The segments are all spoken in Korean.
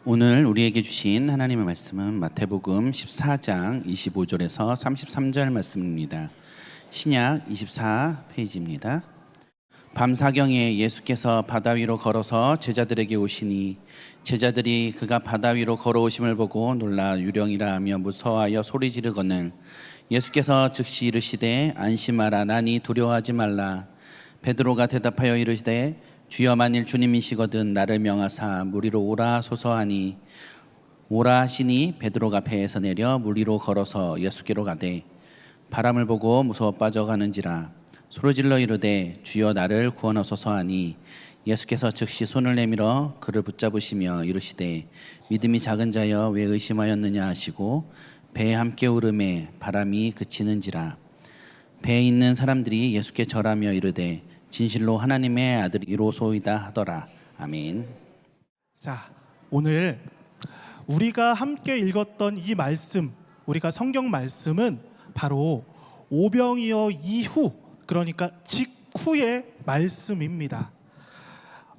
오늘 우리에게 주신 하나님의 말씀은 마태복음 14장 25절에서 33절 말씀입니다. 신약 24페이지입니다. 밤사경에 예수께서 바다 위로 걸어서 제자들에게 오시니 제자들이 그가 바다 위로 걸어오심을 보고 놀라 유령이라 하며 무서워하여 소리 지르거늘 예수께서 즉시 이르시되 안심하라 나니 두려워하지 말라. 베드로가 대답하여 이르시되 주여 만일 주님이시거든 나를 명하사 물 위로 오라 하소서 하니 오라 하시니 베드로가 배에서 내려 물 위로 걸어서 예수께로 가되 바람을 보고 무서워 빠져가는지라 소리질러 이르되 주여 나를 구원하소서 하니 예수께서 즉시 손을 내밀어 그를 붙잡으시며 이르시되 믿음이 작은 자여 왜 의심하였느냐 하시고 배에 함께 오르매 바람이 그치는지라. 배에 있는 사람들이 예수께 절하며 이르되 진실로 하나님의 아들이로소이다 하더라. 아멘. 자, 오늘 우리가 함께 읽었던 이 말씀, 우리가 성경 말씀은 바로 오병이어 이후, 그러니까 직후의 말씀입니다.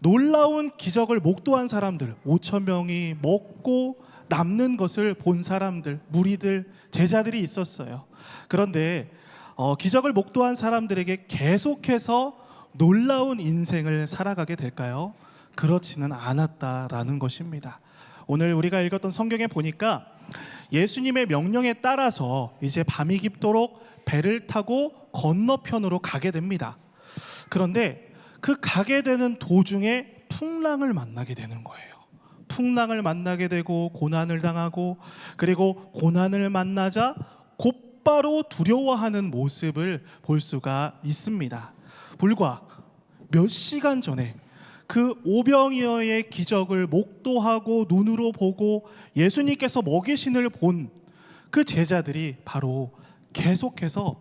놀라운 기적을 목도한 사람들, 5천 명이 먹고 남는 것을 본 사람들, 무리들, 제자들이 있었어요. 그런데 기적을 목도한 사람들에게 계속해서 놀라운 인생을 살아가게 될까요? 그렇지는 않았다라는 것입니다. 오늘 우리가 읽었던 성경에 보니까 예수님의 명령에 따라서 이제 밤이 깊도록 배를 타고 건너편으로 가게 됩니다. 그런데 그 가게 되는 도중에 풍랑을 만나게 되는 거예요. 풍랑을 만나게 되고 고난을 당하고, 그리고 고난을 만나자 곧바로 두려워하는 모습을 볼 수가 있습니다. 불과 몇 시간 전에 그 오병이어의 기적을 목도하고 눈으로 보고 예수님께서 먹이신을 본 그 제자들이 바로 계속해서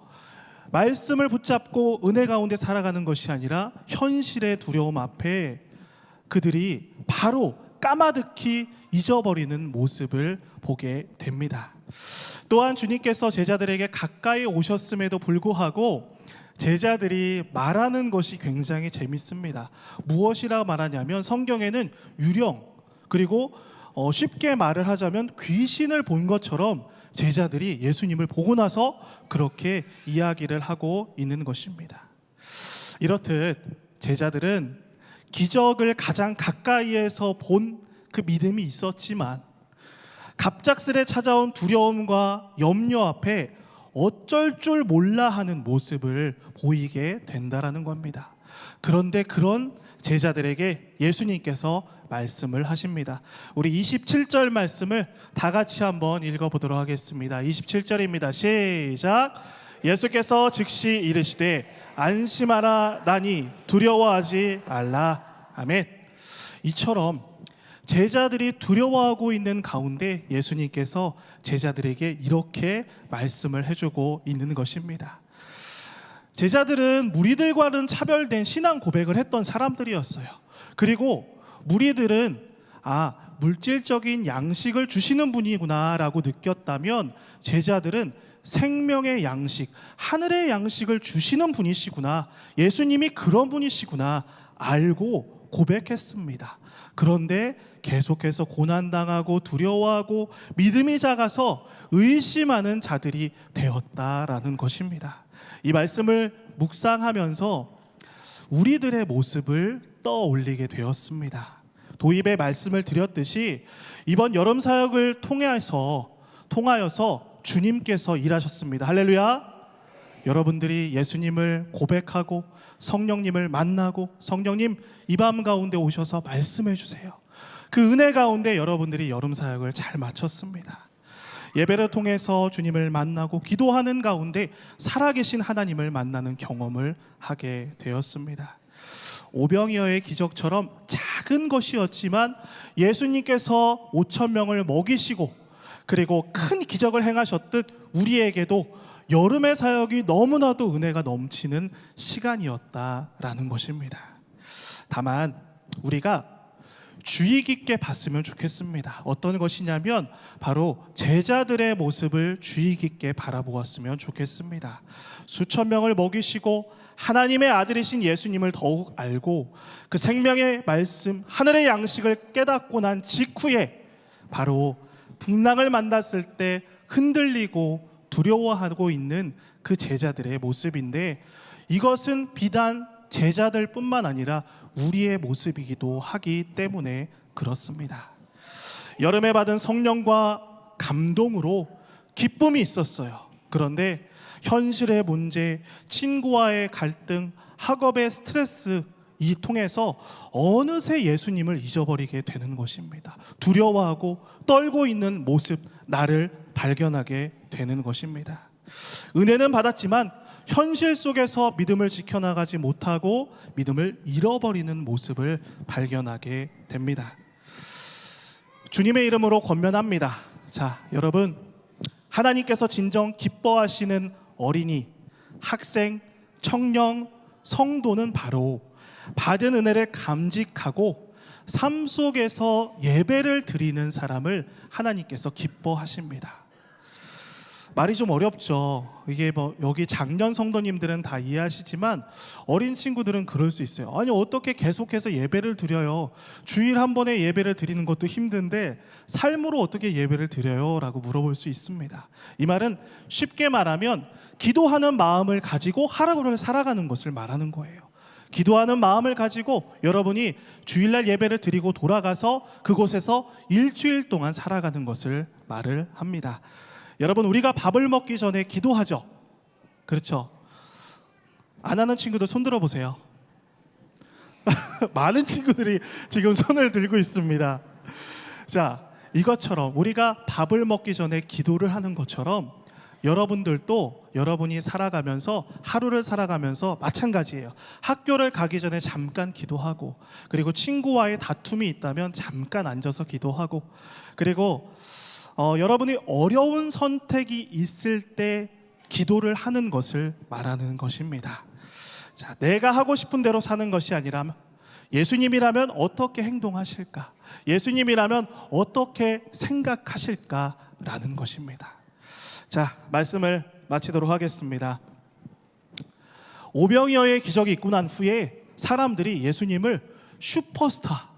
말씀을 붙잡고 은혜 가운데 살아가는 것이 아니라 현실의 두려움 앞에 그들이 바로 까마득히 잊어버리는 모습을 보게 됩니다. 또한 주님께서 제자들에게 가까이 오셨음에도 불구하고 제자들이 말하는 것이 굉장히 재밌습니다. 무엇이라고 말하냐면 성경에는 유령, 그리고 쉽게 말을 하자면 귀신을 본 것처럼 제자들이 예수님을 보고 나서 그렇게 이야기를 하고 있는 것입니다. 이렇듯 제자들은 기적을 가장 가까이에서 본 그 믿음이 있었지만 갑작스레 찾아온 두려움과 염려 앞에 어쩔 줄 몰라 하는 모습을 보이게 된다라는 겁니다. 그런데 그런 제자들에게 예수님께서 말씀을 하십니다. 우리 27절 말씀을 다 같이 한번 읽어보도록 하겠습니다. 27절입니다. 시작. 예수께서 즉시 이르시되 안심하라 나니 두려워하지 말라. 아멘. 이처럼 제자들이 두려워하고 있는 가운데 예수님께서 제자들에게 이렇게 말씀을 해주고 있는 것입니다. 제자들은 무리들과는 차별된 신앙 고백을 했던 사람들이었어요. 그리고 무리들은 물질적인 양식을 주시는 분이구나 라고 느꼈다면 제자들은 생명의 양식, 하늘의 양식을 주시는 분이시구나, 예수님이 그런 분이시구나 알고 고백했습니다. 그런데 계속해서 고난당하고 두려워하고 믿음이 작아서 의심하는 자들이 되었다라는 것입니다. 이 말씀을 묵상하면서 우리들의 모습을 떠올리게 되었습니다. 도입의 말씀을 드렸듯이 이번 여름 사역을 통하여서 주님께서 일하셨습니다. 할렐루야. 여러분들이 예수님을 고백하고 성령님을 만나고 성령님 이 밤 가운데 오셔서 말씀해 주세요. 그 은혜 가운데 여러분들이 여름 사역을 잘 마쳤습니다. 예배를 통해서 주님을 만나고 기도하는 가운데 살아계신 하나님을 만나는 경험을 하게 되었습니다. 오병이어의 기적처럼 작은 것이었지만 예수님께서 5천 명을 먹이시고 그리고 큰 기적을 행하셨듯 우리에게도 여름의 사역이 너무나도 은혜가 넘치는 시간이었다라는 것입니다. 다만 우리가 주의 깊게 봤으면 좋겠습니다. 어떤 것이냐면 바로 제자들의 모습을 주의 깊게 바라보았으면 좋겠습니다. 수천 명을 먹이시고 하나님의 아들이신 예수님을 더욱 알고 그 생명의 말씀, 하늘의 양식을 깨닫고 난 직후에 바로 풍랑을 만났을 때 흔들리고 두려워하고 있는 그 제자들의 모습인데, 이것은 비단 제자들뿐만 아니라 우리의 모습이기도 하기 때문에 그렇습니다. 여름에 받은 성령과 감동으로 기쁨이 있었어요. 그런데 현실의 문제, 친구와의 갈등, 학업의 스트레스, 이 통해서 어느새 예수님을 잊어버리게 되는 것입니다. 두려워하고 떨고 있는 모습, 나를 발견하게 되는 것입니다. 은혜는 받았지만 현실 속에서 믿음을 지켜나가지 못하고 믿음을 잃어버리는 모습을 발견하게 됩니다. 주님의 이름으로 권면합니다. 자, 여러분, 하나님께서 진정 기뻐하시는 어린이, 학생, 청년, 성도는 바로 받은 은혜를 감직하고 삶 속에서 예배를 드리는 사람을 하나님께서 기뻐하십니다. 말이 좀 어렵죠. 이게 여기 작년 성도님들은 다 이해하시지만 어린 친구들은 그럴 수 있어요. 아니, 어떻게 계속해서 예배를 드려요? 주일 한 번에 예배를 드리는 것도 힘든데 삶으로 어떻게 예배를 드려요? 라고 물어볼 수 있습니다. 이 말은 쉽게 말하면 기도하는 마음을 가지고 하루를 살아가는 것을 말하는 거예요. 기도하는 마음을 가지고 여러분이 주일날 예배를 드리고 돌아가서 그곳에서 일주일 동안 살아가는 것을 말을 합니다. 여러분, 우리가 밥을 먹기 전에 기도하죠. 그렇죠? 안 하는 친구들 손 들어보세요. 많은 친구들이 지금 손을 들고 있습니다. 자, 이것처럼 우리가 밥을 먹기 전에 기도를 하는 것처럼 여러분들도 여러분이 살아가면서, 하루를 살아가면서 마찬가지예요. 학교를 가기 전에 잠깐 기도하고, 그리고 친구와의 다툼이 있다면 잠깐 앉아서 기도하고, 그리고 여러분이 어려운 선택이 있을 때 기도를 하는 것을 말하는 것입니다. 자, 내가 하고 싶은 대로 사는 것이 아니라 예수님이라면 어떻게 행동하실까? 예수님이라면 어떻게 생각하실까라는 것입니다. 자, 말씀을 마치도록 하겠습니다. 오병이어의 기적이 있고 난 후에 사람들이 예수님을 슈퍼스타,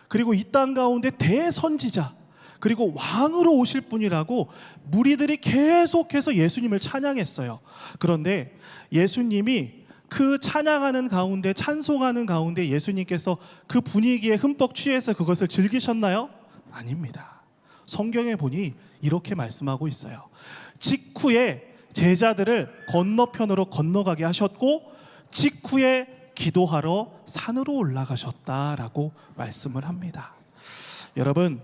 그리고 이 땅 가운데 대선지자, 그리고 왕으로 오실 분이라고 무리들이 계속해서 예수님을 찬양했어요. 그런데 예수님이 그 찬양하는 가운데, 찬송하는 가운데 예수님께서 그 분위기에 흠뻑 취해서 그것을 즐기셨나요? 아닙니다. 성경에 보니 이렇게 말씀하고 있어요. 직후에 제자들을 건너편으로 건너가게 하셨고 직후에 기도하러 산으로 올라가셨다라고 말씀을 합니다. 여러분,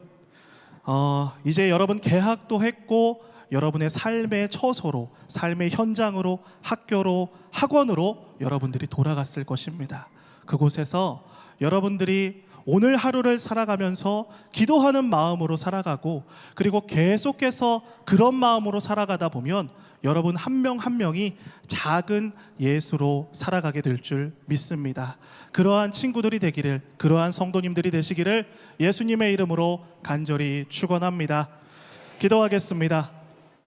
이제 여러분 개학도 했고 여러분의 삶의 처소로, 삶의 현장으로, 학교로, 학원으로 여러분들이 돌아갔을 것입니다. 그곳에서 여러분들이 오늘 하루를 살아가면서 기도하는 마음으로 살아가고, 그리고 계속해서 그런 마음으로 살아가다 보면 여러분 한 명 한 명이 작은 예수로 살아가게 될 줄 믿습니다. 그러한 친구들이 되기를, 그러한 성도님들이 되시기를 예수님의 이름으로 간절히 축원합니다. 기도하겠습니다.